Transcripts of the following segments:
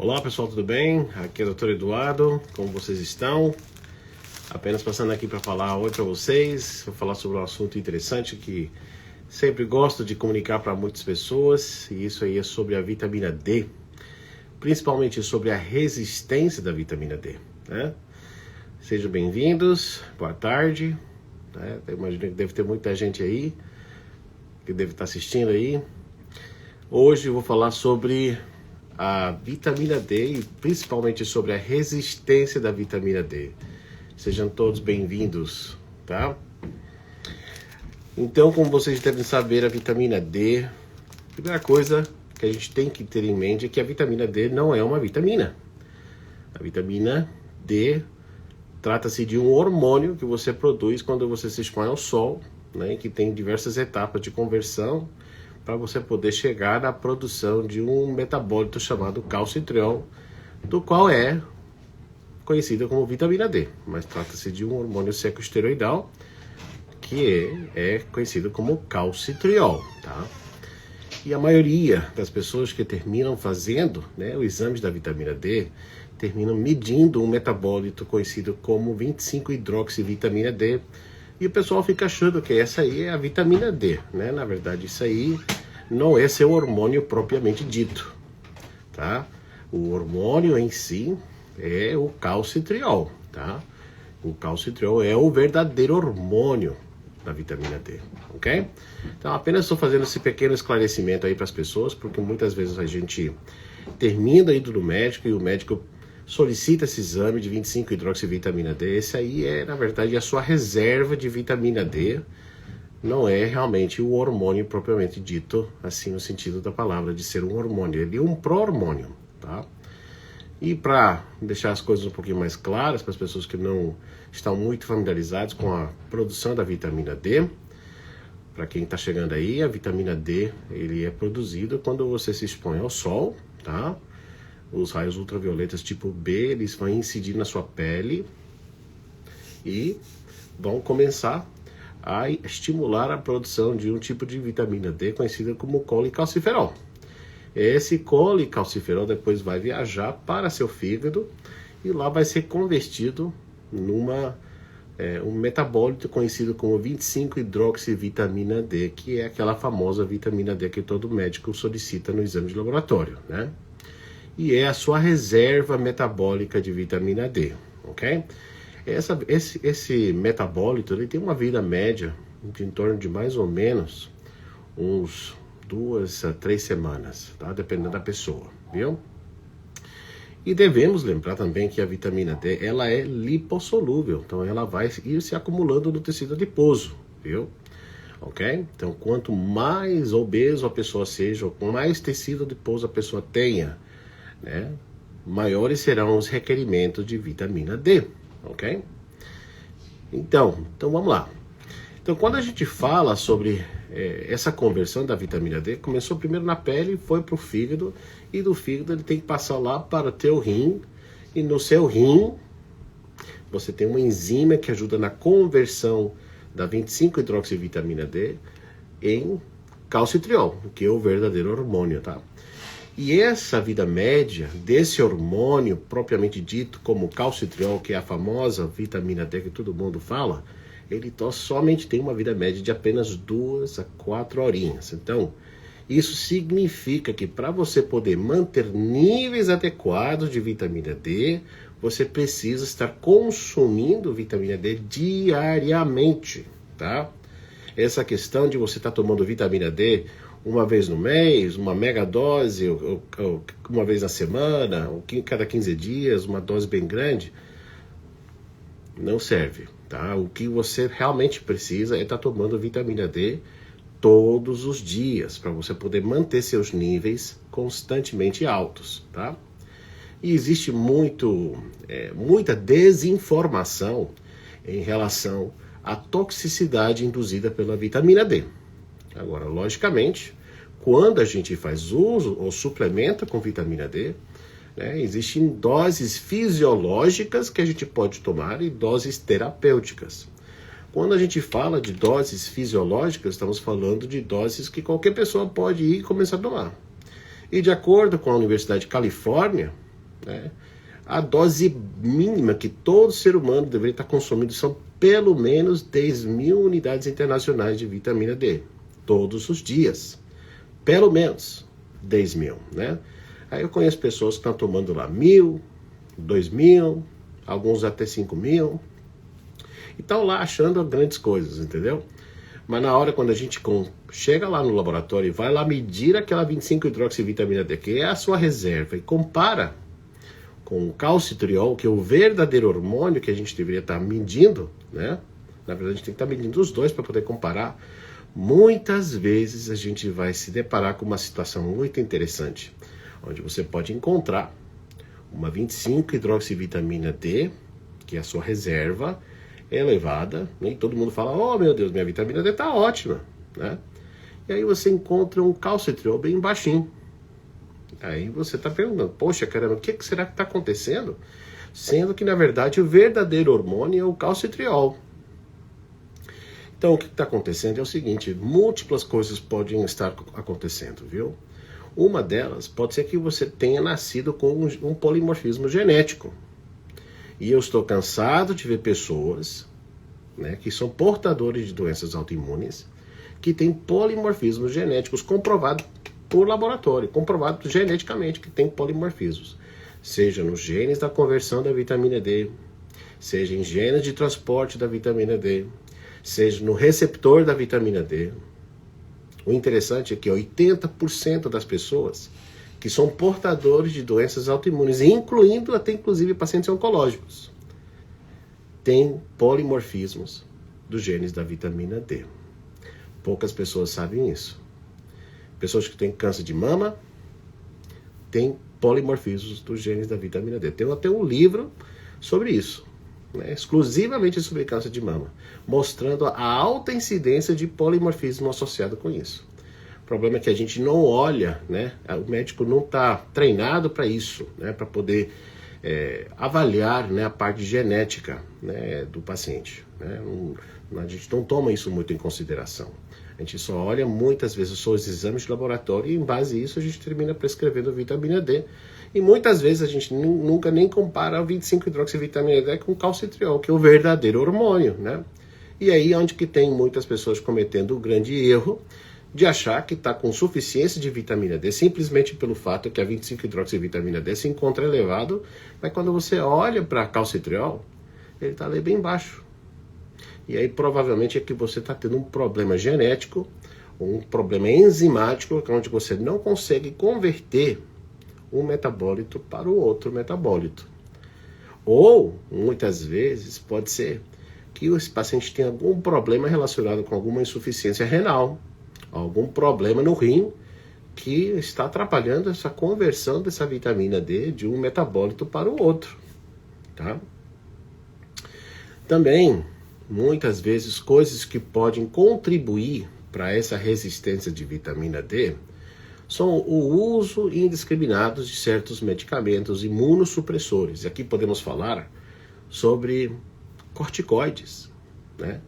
Olá pessoal, tudo bem? Aqui é o Dr. Eduardo, como vocês estão? Apenas passando aqui para falar hoje para vocês, vou falar sobre um assunto interessante que sempre gosto de comunicar para muitas pessoas, e isso aí é sobre a vitamina D, principalmente sobre a resistência da vitamina D, né? Sejam bem-vindos, boa tarde, né? Eu imagino que deve ter muita gente aí, que deve estar assistindo aí. Hoje eu vou falar sobre a vitamina D e principalmente sobre a resistência da vitamina D. Sejam todos bem-vindos, tá? Então, como vocês devem saber, a vitamina D, a primeira coisa que a gente tem que ter em mente é que a vitamina D não é uma vitamina. A vitamina D trata-se de um hormônio que você produz quando você se expõe ao sol, né, que tem diversas etapas de conversão para você poder chegar na produção de um metabólito chamado calcitriol, do qual é conhecido como vitamina D, mas trata-se de um hormônio secoesteroidal que é conhecido como calcitriol, tá? E a maioria das pessoas que terminam fazendo, né, o exame da vitamina D, terminam medindo um metabólito conhecido como 25-hidroxivitamina D, e o pessoal fica achando que essa aí é a vitamina D, né? Na verdade, isso aí não é seu hormônio propriamente dito, tá? O hormônio em si é o calcitriol, tá? O calcitriol é o verdadeiro hormônio da vitamina D, ok? Então, apenas estou fazendo esse pequeno esclarecimento aí para as pessoas, porque muitas vezes a gente termina indo no médico e o médico solicita esse exame de 25-hidroxivitamina D. Esse aí é, na verdade, a sua reserva de vitamina D. Não é realmente o hormônio propriamente dito, assim no sentido da palavra, de ser um hormônio. Ele é um pró-hormônio, tá? E para deixar as coisas um pouquinho mais claras para as pessoas que não estão muito familiarizadas com a produção da vitamina D, para quem está chegando aí, a vitamina D ele é produzido quando você se expõe ao sol, tá? Os raios ultravioletas tipo B, eles vão incidir na sua pele e vão começar a estimular a produção de um tipo de vitamina D conhecida como colecalciferol. Esse colecalciferol depois vai viajar para seu fígado e lá vai ser convertido numa um metabólito conhecido como 25-hidroxivitamina D, que é aquela famosa vitamina D que todo médico solicita no exame de laboratório, né? E é a sua reserva metabólica de vitamina D, ok? Esse metabólito ele tem uma vida média de em torno de mais ou menos uns 2 a 3 semanas, tá? Dependendo da pessoa, viu? E devemos lembrar também que a vitamina D ela é lipossolúvel, então ela vai ir se acumulando no tecido adiposo, viu? Ok? Então, quanto mais obeso a pessoa seja, ou mais tecido adiposo a pessoa tenha, né, maiores serão os requerimentos de vitamina D, ok? Então vamos lá. Então, quando a gente fala sobre essa conversão da vitamina D, começou primeiro na pele, foi para o fígado, e do fígado ele tem que passar lá para o teu rim, e no seu rim você tem uma enzima que ajuda na conversão da 25-hidroxivitamina D em calcitriol, que é o verdadeiro hormônio, tá? E essa vida média desse hormônio propriamente dito como calcitriol, que é a famosa vitamina D que todo mundo fala, ele somente tem uma vida média de apenas 2 a 4 horinhas. Então, isso significa que para você poder manter níveis adequados de vitamina D, você precisa estar consumindo vitamina D diariamente, tá? Essa questão de você estar tomando vitamina D uma vez no mês, uma mega dose, ou uma vez na semana, ou cada 15 dias, uma dose bem grande, não serve, tá? O que você realmente precisa é estar tomando vitamina D todos os dias, para você poder manter seus níveis constantemente altos, tá? E existe muita desinformação em relação à toxicidade induzida pela vitamina D. Agora, logicamente, quando a gente faz uso ou suplementa com vitamina D, né, existem doses fisiológicas que a gente pode tomar e doses terapêuticas. Quando a gente fala de doses fisiológicas, estamos falando de doses que qualquer pessoa pode ir e começar a tomar. E de acordo com a Universidade de Califórnia, né? A dose mínima que todo ser humano deveria estar consumindo são pelo menos 10.000 unidades internacionais de vitamina D, todos os dias. Pelo menos 10.000, né? Aí eu conheço pessoas que estão tomando lá 1.000, 2.000, alguns até 5.000, e estão lá achando grandes coisas, entendeu? Mas na hora quando a gente chega lá no laboratório e vai lá medir aquela 25-hidroxivitamina D, que é a sua reserva, e compara com o calcitriol, que é o verdadeiro hormônio que a gente deveria estar medindo, né? Na verdade, a gente tem que estar medindo os dois para poder comparar. Muitas vezes a gente vai se deparar com uma situação muito interessante, onde você pode encontrar uma 25-hidroxivitamina D, que é a sua reserva, elevada, né? E todo mundo fala, oh meu Deus, minha vitamina D está ótima, né? E aí você encontra um calcitriol bem baixinho. Aí você está perguntando, poxa caramba, o que será que está acontecendo? Sendo que na verdade o verdadeiro hormônio é o calcitriol. Então o que está acontecendo é o seguinte, múltiplas coisas podem estar acontecendo, viu? Uma delas pode ser que você tenha nascido com um polimorfismo genético. E eu estou cansado de ver pessoas, né, que são portadores de doenças autoimunes, que têm polimorfismos genéticos comprovados por laboratório, comprovado geneticamente que tem polimorfismos. Seja nos genes da conversão da vitamina D, seja em genes de transporte da vitamina D, seja no receptor da vitamina D. O interessante é que 80% das pessoas que são portadores de doenças autoimunes, incluindo até inclusive pacientes oncológicos, têm polimorfismos dos genes da vitamina D. Poucas pessoas sabem isso. Pessoas que têm câncer de mama têm polimorfismos dos genes da vitamina D. Tem até um livro sobre isso, né, exclusivamente sobre câncer de mama, mostrando a alta incidência de polimorfismo associado com isso. O problema é que a gente não olha, né? O médico não está treinado para isso, né? Para poder avaliar, né, a parte genética, né, do paciente, né? A gente não toma isso muito em consideração. A gente só olha muitas vezes só os exames de laboratório e em base a isso a gente termina prescrevendo vitamina D. E muitas vezes a gente nunca nem compara o 25-hidroxivitamina D com o calcitriol, que é o verdadeiro hormônio, né? E aí onde que tem muitas pessoas cometendo o grande erro de achar que está com suficiência de vitamina D, simplesmente pelo fato que a 25-hidroxivitamina D se encontra elevado, mas quando você olha para calcitriol, ele está ali bem baixo. E aí provavelmente é que você está tendo um problema genético, um problema enzimático, onde você não consegue converter um metabólito para o outro metabólito. Ou, muitas vezes, pode ser que esse paciente tenha algum problema relacionado com alguma insuficiência renal, algum problema no rim que está atrapalhando essa conversão dessa vitamina D de um metabólito para o outro, tá? Também, muitas vezes, coisas que podem contribuir para essa resistência de vitamina D são o uso indiscriminado de certos medicamentos imunossupressores. Aqui podemos falar sobre corticoides, né?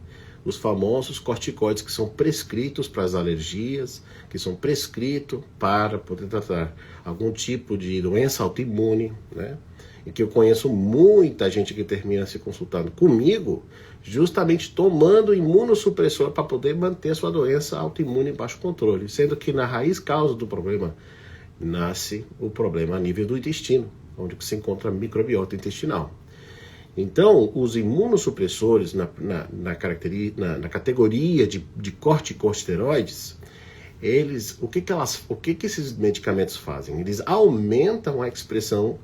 Os famosos corticoides que são prescritos para as alergias, que são prescritos para poder tratar algum tipo de doença autoimune, né? E que eu conheço muita gente que termina se consultando comigo, justamente tomando imunossupressor para poder manter a sua doença autoimune baixo controle, sendo que na raiz causa do problema nasce o problema a nível do intestino, onde se encontra a microbiota intestinal. Então, os imunossupressores na categoria de corticosteroides, o que esses medicamentos fazem? Eles aumentam a expressão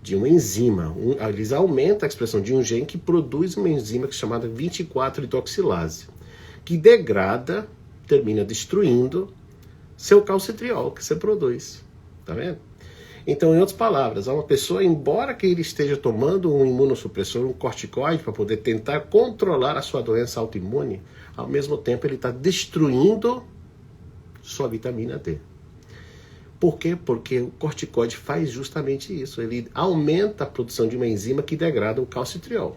de uma enzima, eles aumentam a expressão de um gene que produz uma enzima que é chamada 24-hidroxilase, que degrada, termina destruindo seu calcitriol que você produz, tá vendo? Então, em outras palavras, uma pessoa, embora que ele esteja tomando um imunossupressor, um corticoide, para poder tentar controlar a sua doença autoimune, ao mesmo tempo ele está destruindo sua vitamina D. Por quê? Porque o corticoide faz justamente isso. Ele aumenta a produção de uma enzima que degrada o calcitriol.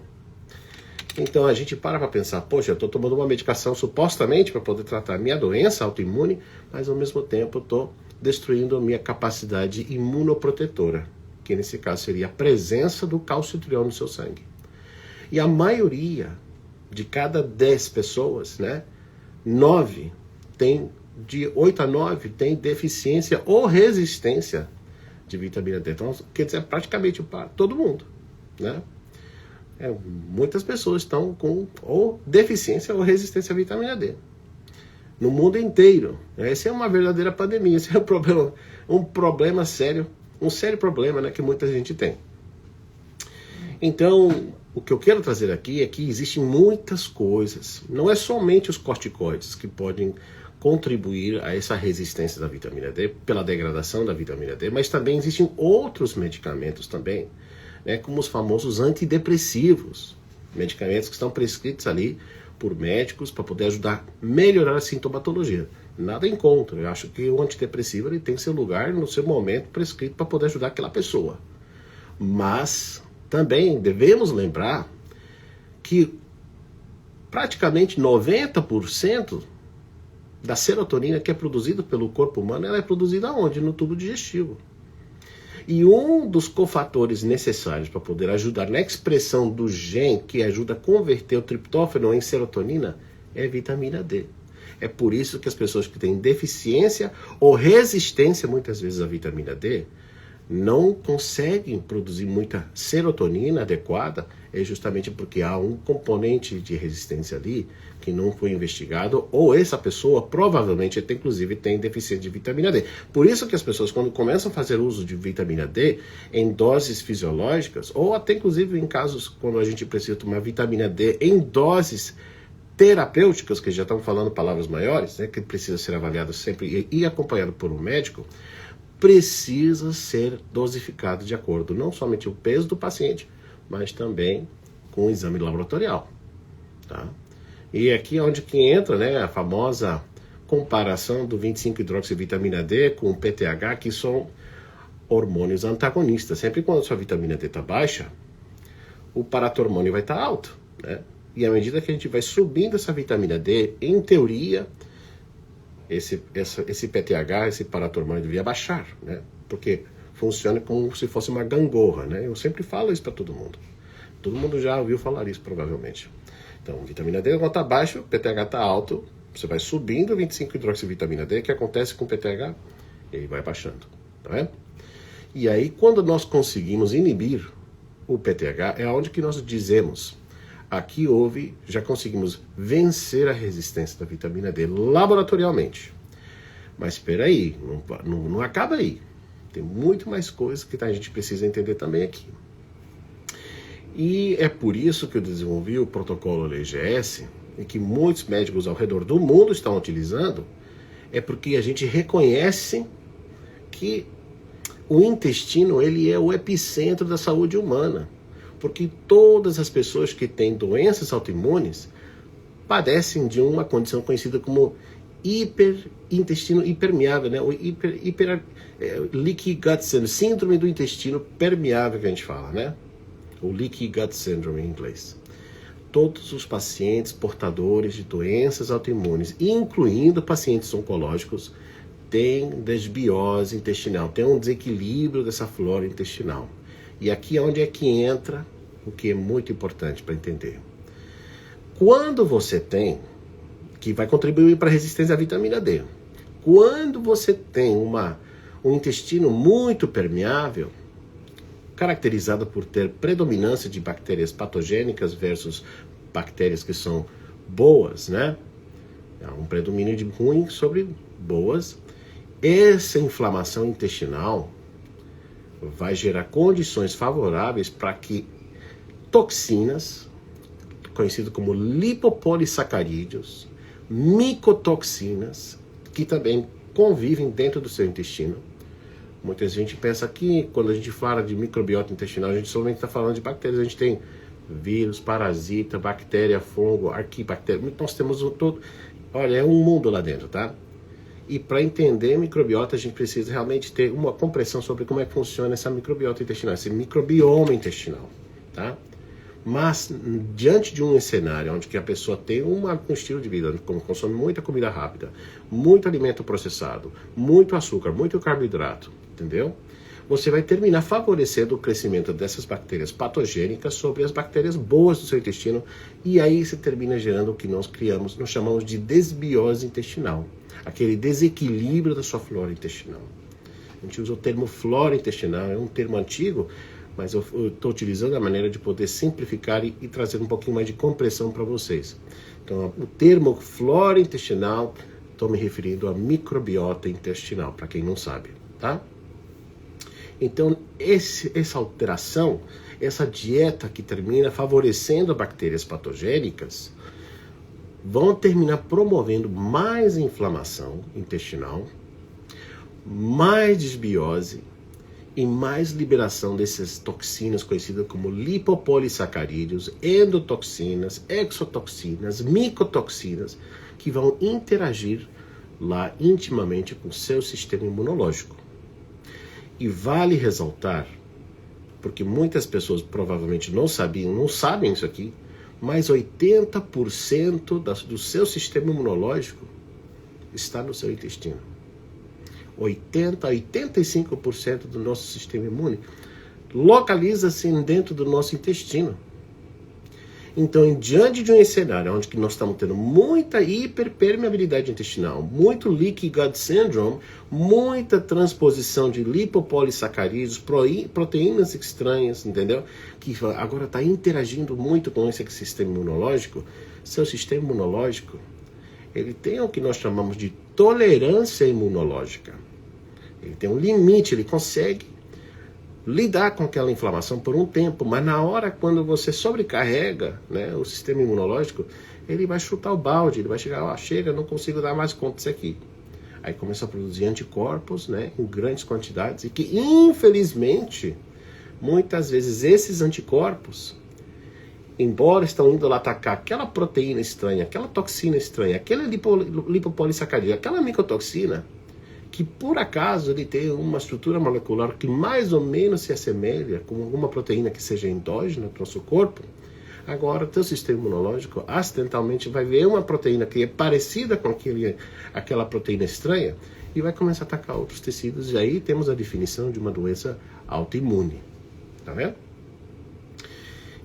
Então a gente para pensar, poxa, eu estou tomando uma medicação supostamente para poder tratar a minha doença autoimune, mas ao mesmo tempo eu estou destruindo a minha capacidade imunoprotetora, que nesse caso seria a presença do calcitriol no seu sangue. E a maioria de cada 10 pessoas, né, 9 tem, de 8 a 9 tem deficiência ou resistência de vitamina D. Então, quer dizer, praticamente para todo mundo, né? Muitas pessoas estão com ou deficiência ou resistência à vitamina D. No mundo inteiro. Essa é uma verdadeira pandemia. Esse é um problema sério, um sério problema, né, que muita gente tem. Então, o que eu quero trazer aqui é que existem muitas coisas. Não é somente os corticoides que podem contribuir a essa resistência da vitamina D, pela degradação da vitamina D, mas também existem outros medicamentos também, né, como os famosos antidepressivos, medicamentos que estão prescritos ali por médicos para poder ajudar a melhorar a sintomatologia. Nada em contra, eu acho que o antidepressivo ele tem seu lugar no seu momento prescrito para poder ajudar aquela pessoa. Mas também devemos lembrar que praticamente 90% da serotonina que é produzida pelo corpo humano, ela é produzida onde? No tubo digestivo. E um dos cofatores necessários para poder ajudar na expressão do gene que ajuda a converter o triptófano em serotonina é a vitamina D. É por isso que as pessoas que têm deficiência ou resistência muitas vezes à vitamina D não conseguem produzir muita serotonina adequada, é justamente porque há um componente de resistência ali que não foi investigado, ou essa pessoa provavelmente inclusive tem deficiência de vitamina D. Por isso que as pessoas, quando começam a fazer uso de vitamina D em doses fisiológicas, ou até inclusive em casos quando a gente precisa tomar vitamina D em doses terapêuticas, que já estamos falando palavras maiores, né, que precisa ser avaliado sempre e acompanhado por um médico, precisa ser dosificado de acordo não somente o peso do paciente, mas também com o exame laboratorial, tá? E aqui é onde que entra, né, a famosa comparação do 25-hidroxivitamina D com o PTH, que são hormônios antagonistas. Sempre quando a sua vitamina D está baixa, o paratormônio vai estar alto, né? E à medida que a gente vai subindo essa vitamina D, em teoria, esse PTH, esse paratormônio devia baixar, né? Porque funciona como se fosse uma gangorra, né? Eu sempre falo isso para todo mundo. Todo mundo já ouviu falar isso, provavelmente. Então, vitamina D, quando está baixo, PTH está alto, você vai subindo 25-hidroxivitamina D, que acontece com o PTH, ele vai baixando, tá vendo? E aí, quando nós conseguimos inibir o PTH, é onde que nós dizemos, aqui já conseguimos vencer a resistência da vitamina D laboratorialmente. Mas espera aí, não acaba aí. Tem muito mais coisas que a gente precisa entender também aqui. E é por isso que eu desenvolvi o protocolo LGS, e que muitos médicos ao redor do mundo estão utilizando, é porque a gente reconhece que o intestino ele é o epicentro da saúde humana. Porque todas as pessoas que têm doenças autoimunes padecem de uma condição conhecida como intestino hipermeável, né? O leaky gut syndrome, síndrome do intestino permeável que a gente fala, né? O leaky gut syndrome em inglês. Todos os pacientes portadores de doenças autoimunes, incluindo pacientes oncológicos, têm desbiose intestinal, têm um desequilíbrio dessa flora intestinal. E aqui é onde é que entra o que é muito importante para entender. Quando você tem, que vai contribuir para a resistência à vitamina D, quando você tem um intestino muito permeável, caracterizado por ter predominância de bactérias patogênicas versus bactérias que são boas, né? Há um predomínio de ruim sobre boas. Essa inflamação intestinal vai gerar condições favoráveis para que toxinas, conhecido como lipopolissacarídeos, micotoxinas, que também convivem dentro do seu intestino. Muita gente pensa que quando a gente fala de microbiota intestinal, a gente somente está falando de bactérias. A gente tem vírus, parasita, bactéria, fungo, arquibactéria. Nós temos todo. Olha, é um mundo lá dentro, tá? E para entender microbiota, a gente precisa realmente ter uma compreensão sobre como é que funciona essa microbiota intestinal, esse microbioma intestinal, tá? Mas, diante de um cenário onde que a pessoa tem um estilo de vida, como consome muita comida rápida, muito alimento processado, muito açúcar, muito carboidrato, entendeu? você vai terminar favorecendo o crescimento dessas bactérias patogênicas sobre as bactérias boas do seu intestino, e aí você termina gerando o que nós chamamos de desbiose intestinal, aquele desequilíbrio da sua flora intestinal. A gente usa o termo flora intestinal, é um termo antigo, mas eu estou utilizando a maneira de poder simplificar e trazer um pouquinho mais de compreensão para vocês. Então, o termo flora intestinal, estou me referindo à microbiota intestinal, para quem não sabe, tá? Então, essa alteração, essa dieta que termina favorecendo bactérias patogênicas, vão terminar promovendo mais inflamação intestinal, mais desbiose e mais liberação dessas toxinas conhecidas como lipopolissacarídeos, endotoxinas, exotoxinas, micotoxinas, que vão interagir lá intimamente com o seu sistema imunológico. E vale ressaltar, porque muitas pessoas provavelmente não sabem isso aqui, mas 80% do seu sistema imunológico está no seu intestino. 85% do nosso sistema imune localiza-se dentro do nosso intestino. Então, diante de um cenário onde nós estamos tendo muita hiperpermeabilidade intestinal, muito leaky gut syndrome, muita transposição de lipopolissacarídeos, proteínas estranhas, entendeu? Que agora está interagindo muito com esse sistema imunológico. Seu sistema imunológico, ele tem o que nós chamamos de tolerância imunológica. Ele tem um limite, ele consegue lidar com aquela inflamação por um tempo, mas na hora quando você sobrecarrega, né, o sistema imunológico, ele vai chutar o balde, ele vai chegar, chega, não consigo dar mais conta disso aqui. Aí começa a produzir anticorpos, né, em grandes quantidades, e que infelizmente, muitas vezes esses anticorpos, embora estão indo lá atacar aquela proteína estranha, aquela toxina estranha, aquele lipopolissacarídeo, aquela micotoxina, que por acaso ele tem uma estrutura molecular que mais ou menos se assemelha com alguma proteína que seja endógena para o nosso corpo, agora o teu sistema imunológico acidentalmente vai ver uma proteína que é parecida com aquela proteína estranha e vai começar a atacar outros tecidos, e aí temos a definição de uma doença autoimune. Tá vendo?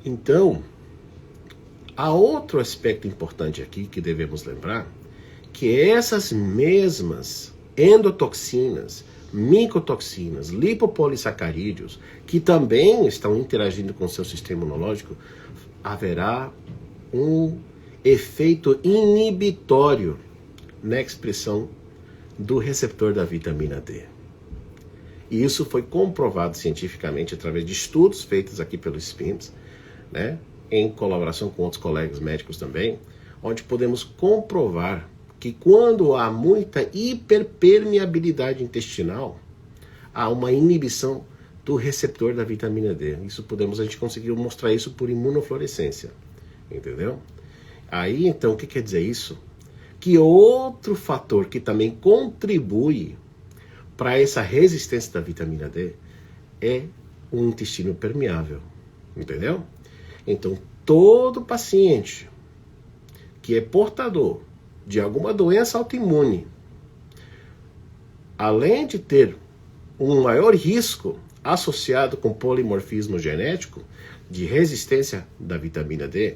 Então, há outro aspecto importante aqui que devemos lembrar, que essas mesmas endotoxinas, micotoxinas, lipopolissacarídeos, que também estão interagindo com o seu sistema imunológico, haverá um efeito inibitório na expressão do receptor da vitamina D. E isso foi comprovado cientificamente através de estudos feitos aqui pelo SPINS, né, em colaboração com outros colegas médicos também, onde podemos comprovar que quando há muita hiperpermeabilidade intestinal, há uma inibição do receptor da vitamina D. A gente conseguiu mostrar isso por imunofluorescência, entendeu? Aí, então, o que quer dizer isso? Que outro fator que também contribui para essa resistência da vitamina D é um intestino permeável, entendeu? Então, todo paciente que é portador de alguma doença autoimune, além de ter um maior risco associado com polimorfismo genético de resistência da vitamina D,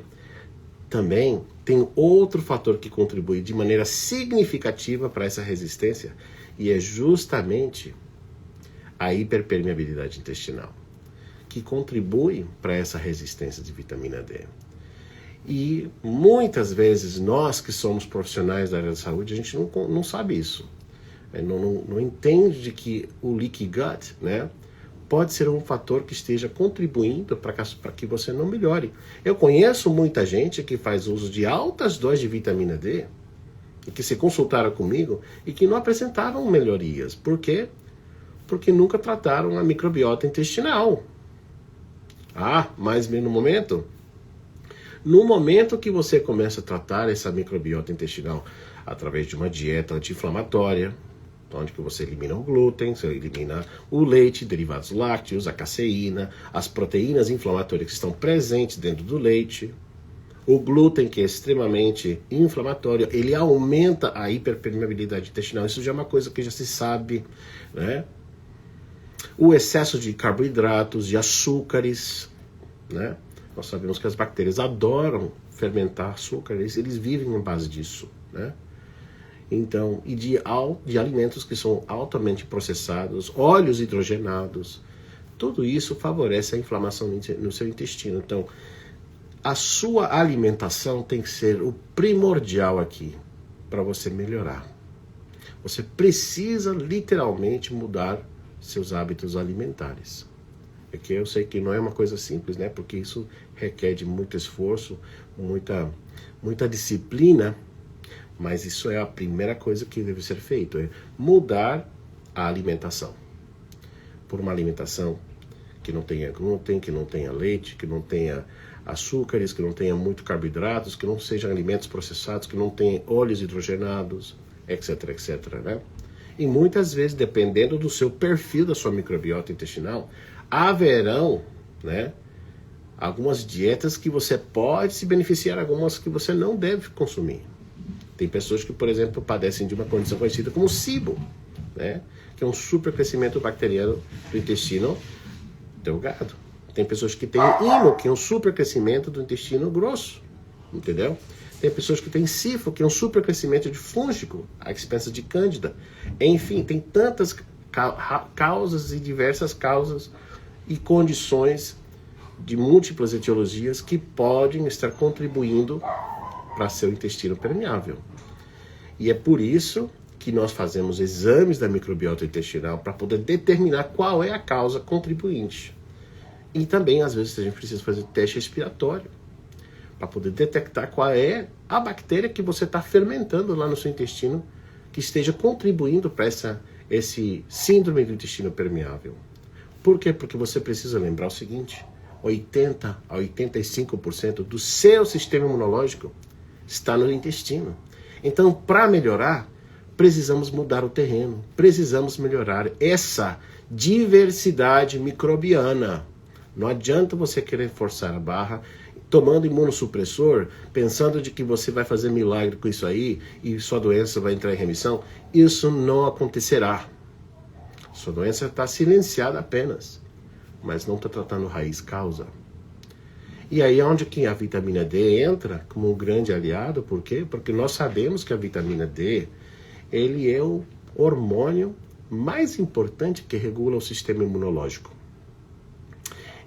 também tem outro fator que contribui de maneira significativa para essa resistência, e é justamente a hiperpermeabilidade intestinal, que contribui para essa resistência de vitamina D. E muitas vezes nós que somos profissionais da área da saúde, a gente não sabe isso. Não entende de que o leaky gut, né, pode ser um fator que esteja contribuindo para que você não melhore. Eu conheço muita gente que faz uso de altas doses de vitamina D, e que se consultaram comigo, e que não apresentaram melhorias. Por quê? Porque nunca trataram a microbiota intestinal. Mas no momento que você começa a tratar essa microbiota intestinal através de uma dieta anti-inflamatória, onde que você elimina o glúten, você elimina o leite, derivados lácteos, a caseína, as proteínas inflamatórias que estão presentes dentro do leite, o glúten, que é extremamente inflamatório, ele aumenta a hiperpermeabilidade intestinal. Isso já é uma coisa que já se sabe, né? o excesso de carboidratos, de açúcares, né? Nós sabemos que as bactérias adoram fermentar açúcar, eles vivem em base disso, né? Então, e de alimentos que são altamente processados, óleos hidrogenados, tudo isso favorece a inflamação no seu intestino. Então, a sua alimentação tem que ser o primordial aqui para você melhorar. Você precisa literalmente mudar seus hábitos alimentares. É que eu sei que não é uma coisa simples, né? Porque isso requer de muito esforço, muita disciplina, mas isso é a primeira coisa que deve ser feito, é mudar a alimentação. Por uma alimentação que não tenha glúten, que não tenha leite, que não tenha açúcares, que não tenha muito carboidratos, que não sejam alimentos processados, que não tenha óleos hidrogenados, etc, etc, né? E muitas vezes, dependendo do seu perfil da sua microbiota intestinal, haverão, né, algumas dietas que você pode se beneficiar, algumas que você não deve consumir. Tem pessoas que, por exemplo, padecem de uma condição conhecida como SIBO, né, que é um supercrescimento bacteriano do intestino delgado. Tem pessoas que têm IMO, que é um supercrescimento do intestino grosso, entendeu? Tem pessoas que têm SIFO, que é um supercrescimento de fúngico, a expensas de cândida. Enfim, tem tantas causas e diversas causas e condições de múltiplas etiologias que podem estar contribuindo para seu intestino permeável. E é por isso que nós fazemos exames da microbiota intestinal para poder determinar qual é a causa contribuinte. E também, às vezes, a gente precisa fazer teste respiratório para poder detectar qual é a bactéria que você está fermentando lá no seu intestino que esteja contribuindo para esse síndrome do intestino permeável. Por quê? Porque você precisa lembrar o seguinte: 80 a 85% do seu sistema imunológico está no intestino. Então, para melhorar, precisamos mudar o terreno, precisamos melhorar essa diversidade microbiana. Não adianta você querer forçar a barra, tomando imunossupressor, pensando de que você vai fazer milagre com isso aí e sua doença vai entrar em remissão. Isso não acontecerá. Sua doença está silenciada apenas, mas não está tratando raiz causa. E aí é onde que a vitamina D entra como um grande aliado. Por quê? Porque nós sabemos que a vitamina D, ele é o hormônio mais importante que regula o sistema imunológico.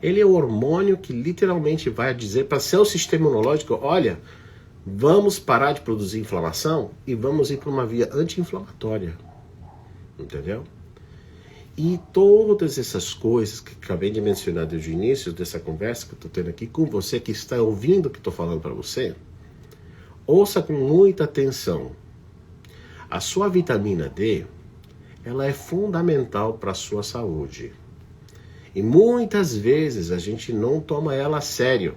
Ele é o hormônio que literalmente vai dizer para seu sistema imunológico: olha, vamos parar de produzir inflamação e vamos ir para uma via anti-inflamatória. Entendeu? E todas essas coisas que acabei de mencionar desde o início dessa conversa que eu estou tendo aqui com você, que está ouvindo o que estou falando para você, ouça com muita atenção. A sua vitamina D, ela é fundamental para a sua saúde. E muitas vezes a gente não toma ela a sério.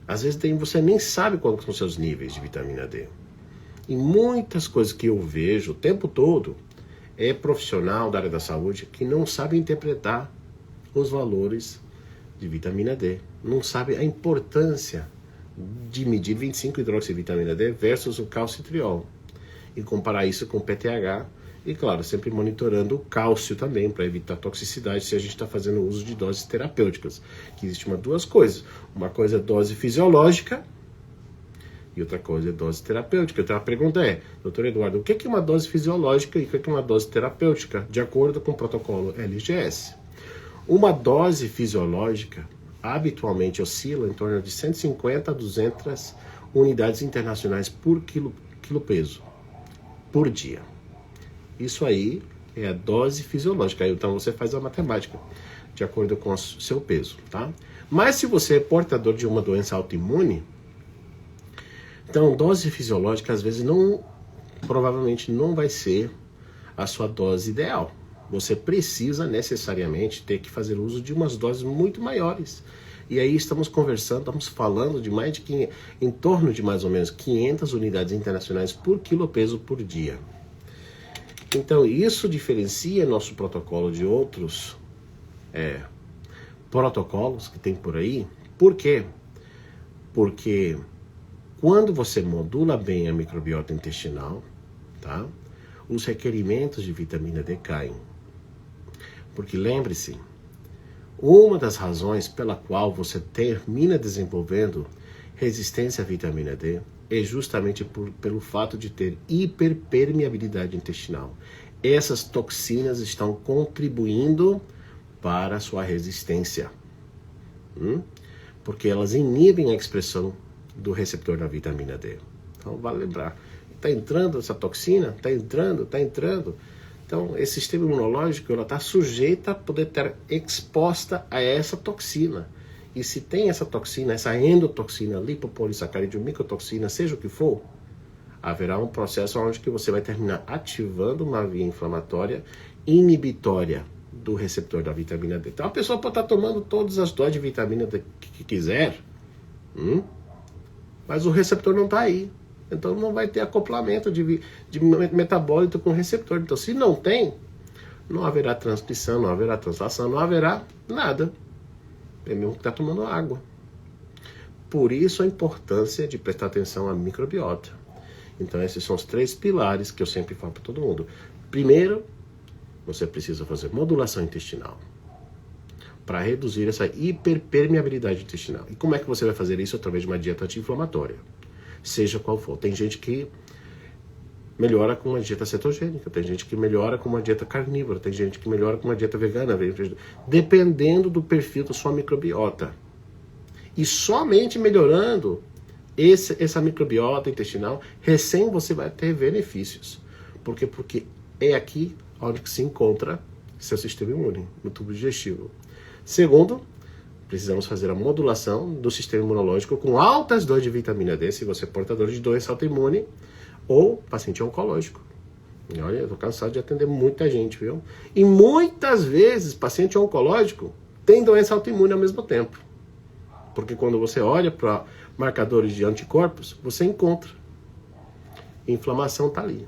Às vezes você nem sabe quais são os seus níveis de vitamina D. E muitas coisas que eu vejo o tempo todo é profissional da área da saúde que não sabe interpretar os valores de vitamina D. Não sabe a importância de medir 25-hidroxivitamina D versus o calcitriol. E comparar isso com o PTH. E, claro, sempre monitorando o cálcio também, para evitar toxicidade, se a gente está fazendo uso de doses terapêuticas. Que existe duas coisas. Uma coisa é dose fisiológica e outra coisa é dose terapêutica. Então a pergunta é: doutor Eduardo, o que é uma dose fisiológica e o que é uma dose terapêutica, de acordo com o protocolo LGS? Uma dose fisiológica habitualmente oscila em torno de 150 a 200 unidades internacionais por quilo peso, por dia. Isso aí é a dose fisiológica. Então você faz a matemática de acordo com o seu peso, tá? Mas se você é portador de uma doença autoimune, então dose fisiológica às vezes provavelmente não vai ser a sua dose ideal. Você precisa necessariamente ter que fazer uso de umas doses muito maiores. E aí estamos falando de em torno de mais ou menos 500 unidades internacionais por quilo peso por dia. Então, isso diferencia nosso protocolo de outros protocolos que tem por aí. Por quê? Porque quando você modula bem a microbiota intestinal, tá? Os requerimentos de vitamina D caem. Porque lembre-se, uma das razões pela qual você termina desenvolvendo resistência à vitamina D é justamente pelo fato de ter hiperpermeabilidade intestinal. Essas toxinas estão contribuindo para a sua resistência. Porque elas inibem a expressão do receptor da vitamina D. Então, vale lembrar. Está entrando essa toxina? Está entrando. Então, esse sistema imunológico está sujeito a poder estar exposta a essa toxina. E se tem essa toxina, essa endotoxina, lipopolissacarídeo, micotoxina, seja o que for, haverá um processo onde que você vai terminar ativando uma via inflamatória inibitória do receptor da vitamina D. Então a pessoa pode estar tomando todas as doses de vitamina D que quiser, mas o receptor não está aí. Então não vai ter acoplamento de metabólito com o receptor. Então se não tem, não haverá transcrição, não haverá translação, não haverá nada. É mesmo que está tomando água. Por isso a importância de prestar atenção à microbiota. Então esses são os 3 pilares que eu sempre falo para todo mundo. Primeiro, você precisa fazer modulação intestinal para reduzir essa hiperpermeabilidade intestinal. E como é que você vai fazer isso? Através de uma dieta anti-inflamatória, seja qual for. Tem gente que melhora com uma dieta cetogênica, tem gente que melhora com uma dieta carnívora, tem gente que melhora com uma dieta vegana, dependendo do perfil da sua microbiota. E somente melhorando essa microbiota intestinal, recém você vai ter benefícios. Por quê? Porque é aqui onde se encontra seu sistema imune, no tubo digestivo. Segundo, precisamos fazer a modulação do sistema imunológico com altas doses de vitamina D, se você é portador de doença autoimune ou paciente oncológico. E olha, eu tô cansado de atender muita gente, viu? E muitas vezes, paciente oncológico tem doença autoimune ao mesmo tempo. Porque quando você olha para marcadores de anticorpos, você encontra. Inflamação está ali.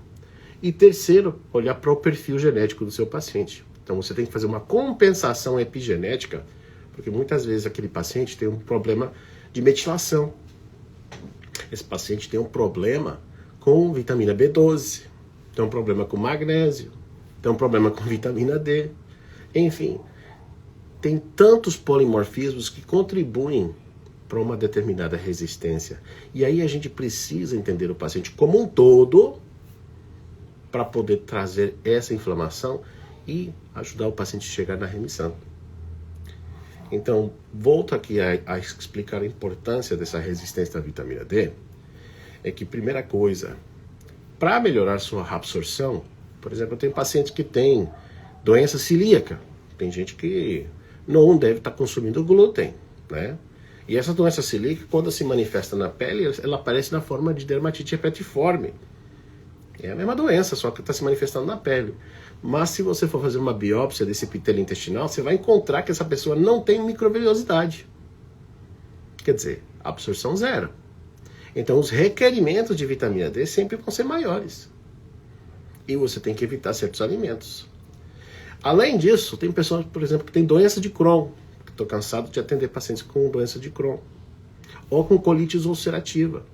E terceiro, olhar para o perfil genético do seu paciente. Então você tem que fazer uma compensação epigenética, porque muitas vezes aquele paciente tem um problema de metilação. Esse paciente tem um problema com vitamina B12, tem um problema com magnésio, tem um problema com vitamina D. Enfim, tem tantos polimorfismos que contribuem para uma determinada resistência. E aí a gente precisa entender o paciente como um todo para poder trazer essa inflamação e ajudar o paciente a chegar na remissão. Então, volto aqui a explicar a importância dessa resistência à vitamina D. É que, primeira coisa, para melhorar sua absorção, por exemplo, eu tenho paciente que tem doença celíaca. Tem gente que não deve estar consumindo glúten, né? E essa doença celíaca, quando se manifesta na pele, ela aparece na forma de dermatite herpetiforme. É a mesma doença, só que está se manifestando na pele. Mas se você for fazer uma biópsia desse epitélio intestinal, você vai encontrar que essa pessoa não tem microveliosidade. Quer dizer, absorção zero. Então os requerimentos de vitamina D sempre vão ser maiores. E você tem que evitar certos alimentos. Além disso, tem pessoas, por exemplo, que têm doença de Crohn. Estou cansado de atender pacientes com doença de Crohn. Ou com colite ulcerativa.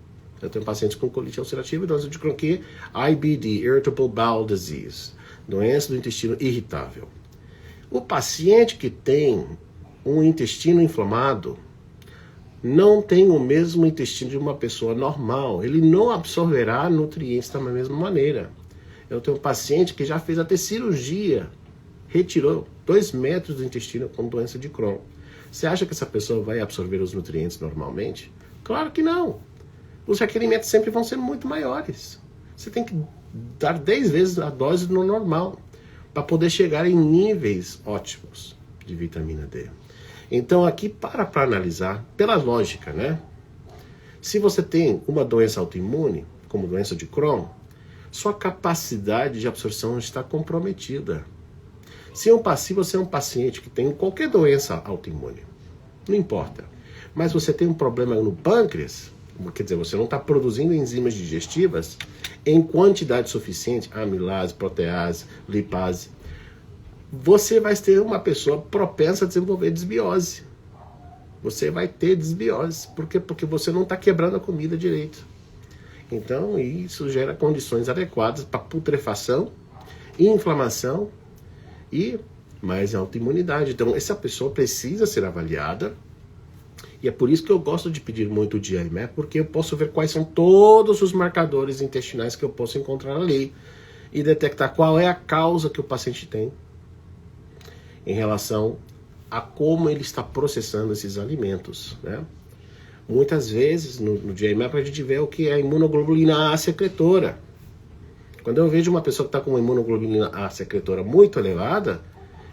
Eu tenho pacientes com colite ulcerativa e doença de Crohn, que é IBD, Irritable Bowel Disease, doença do intestino irritável. O paciente que tem um intestino inflamado não tem o mesmo intestino de uma pessoa normal. Ele não absorverá nutrientes da mesma maneira. Eu tenho um paciente que já fez até cirurgia, retirou 2 metros do intestino com doença de Crohn. Você acha que essa pessoa vai absorver os nutrientes normalmente? Claro que não. Os requerimentos sempre vão ser muito maiores. Você tem que dar 10 vezes a dose do normal para poder chegar em níveis ótimos de vitamina D. Então aqui para analisar, pela lógica, né? Se você tem uma doença autoimune, como doença de Crohn, sua capacidade de absorção está comprometida. Se você é um paciente que tem qualquer doença autoimune, não importa, mas você tem um problema no pâncreas, quer dizer, você não está produzindo enzimas digestivas em quantidade suficiente, amilase, protease, lipase, você vai ter uma pessoa propensa a desenvolver desbiose. Você vai ter desbiose. Por quê? Porque você não está quebrando a comida direito. Então, isso gera condições adequadas para putrefação, inflamação e mais autoimunidade. Então, essa pessoa precisa ser avaliada. E é por isso que eu gosto de pedir muito o GI-MAP, porque eu posso ver quais são todos os marcadores intestinais que eu posso encontrar ali e detectar qual é a causa que o paciente tem em relação a como ele está processando esses alimentos, né? Muitas vezes no GI-MAP a gente vê o que é a imunoglobulina A secretora. Quando eu vejo uma pessoa que está com uma imunoglobulina A secretora muito elevada,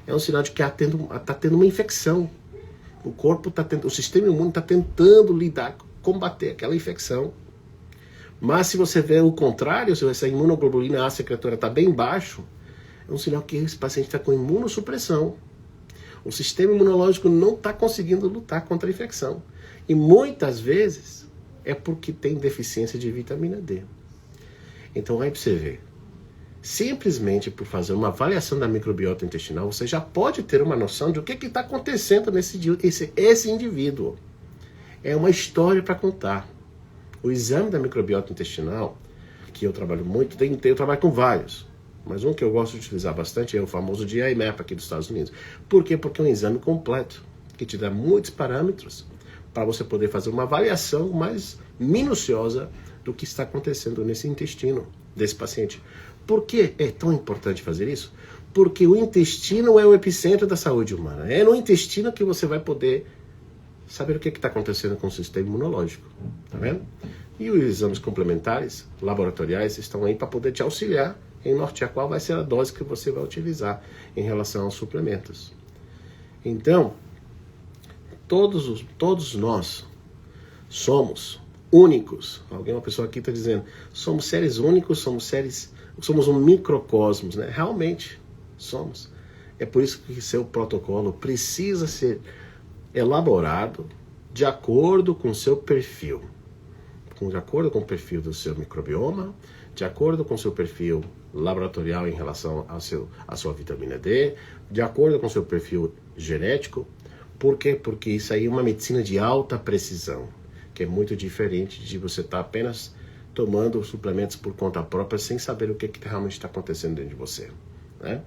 é um sinal de que está tendo uma infecção. O corpo o sistema imune está tentando combater aquela infecção. Mas se você vê o contrário, se essa imunoglobulina A secretora está bem baixo, é um sinal que esse paciente está com imunossupressão. O sistema imunológico não está conseguindo lutar contra a infecção. E muitas vezes é porque tem deficiência de vitamina D. Então aí para você ver, simplesmente por fazer uma avaliação da microbiota intestinal, você já pode ter uma noção de o que está acontecendo esse indivíduo. É uma história para contar. O exame da microbiota intestinal, que eu trabalho muito, eu trabalho com vários, mas um que eu gosto de utilizar bastante é o famoso GI-MAP aqui dos Estados Unidos. Por quê? Porque é um exame completo, que te dá muitos parâmetros para você poder fazer uma avaliação mais minuciosa do que está acontecendo nesse intestino desse paciente. Por que é tão importante fazer isso? Porque o intestino é o epicentro da saúde humana. É no intestino que você vai poder saber o que está acontecendo com o sistema imunológico. Tá vendo? E os exames complementares, laboratoriais, estão aí para poder te auxiliar em nortear qual vai ser a dose que você vai utilizar em relação aos suplementos. Então, todos nós somos únicos. Uma pessoa aqui está dizendo, somos seres únicos, somos um microcosmos, né? Realmente somos. É por isso que seu protocolo precisa ser elaborado de acordo com o seu perfil, de acordo com o perfil do seu microbioma, de acordo com o seu perfil laboratorial em relação à sua vitamina D, de acordo com o seu perfil genético. Por quê? Porque isso aí é uma medicina de alta precisão, que é muito diferente de você estar apenas tomando suplementos por conta própria sem saber o que realmente está acontecendo dentro de você, né?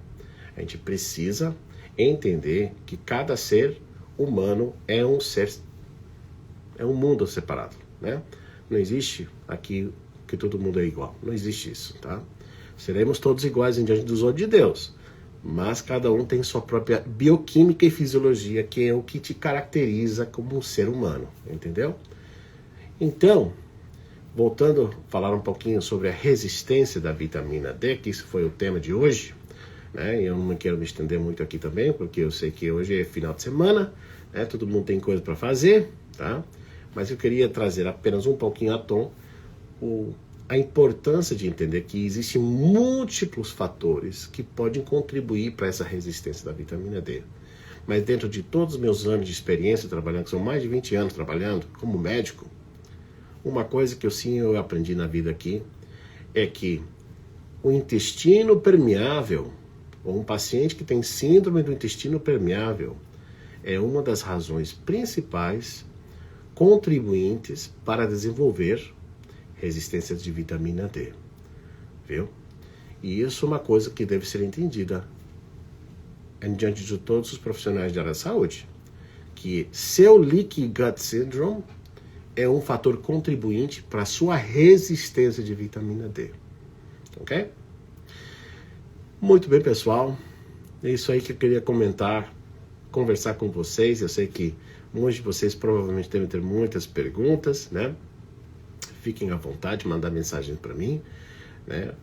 A gente precisa entender que cada ser humano é um mundo separado, né? Não existe aqui que todo mundo é igual, não existe isso, tá? Seremos todos iguais em diante dos olhos de Deus, mas cada um tem sua própria bioquímica e fisiologia, que é o que te caracteriza como um ser humano, entendeu? Então, voltando a falar um pouquinho sobre a resistência da vitamina D, que isso foi o tema de hoje, né? Eu não quero me estender muito aqui também, porque eu sei que hoje é final de semana, né? Todo mundo tem coisa para fazer, tá? Mas eu queria trazer apenas um pouquinho à tona a importância de entender que existem múltiplos fatores que podem contribuir para essa resistência da vitamina D. Mas dentro de todos os meus anos de experiência trabalhando, que são mais de 20 anos trabalhando como médico, uma coisa que eu aprendi na vida aqui é que o intestino permeável, ou um paciente que tem síndrome do intestino permeável, é uma das razões principais contribuintes para desenvolver resistência de vitamina D, viu? E isso é uma coisa que deve ser entendida diante de todos os profissionais da área da saúde, que seu Leaky Gut Syndrome é um fator contribuinte para a sua resistência de vitamina D, ok? Muito bem, pessoal, é isso aí que eu queria conversar com vocês. Eu sei que muitos de vocês provavelmente devem ter muitas perguntas, né? Fiquem à vontade, mandar mensagem para mim, né?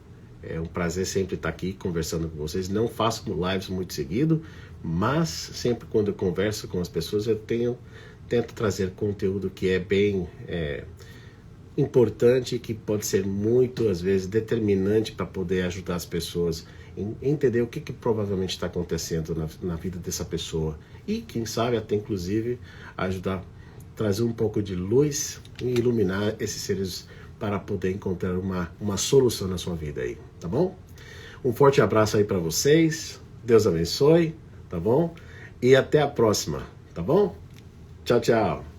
É um prazer sempre estar aqui conversando com vocês. Não faço lives muito seguido, mas sempre quando eu converso com as pessoas eu tento trazer conteúdo que é bem importante, que pode ser muito, às vezes, determinante para poder ajudar as pessoas a entender o que provavelmente está acontecendo na vida dessa pessoa. E, quem sabe, até inclusive ajudar trazer um pouco de luz e iluminar esses seres para poder encontrar uma solução na sua vida aí, tá bom? Um forte abraço aí para vocês, Deus abençoe, tá bom? E até a próxima, tá bom? Tchau, tchau!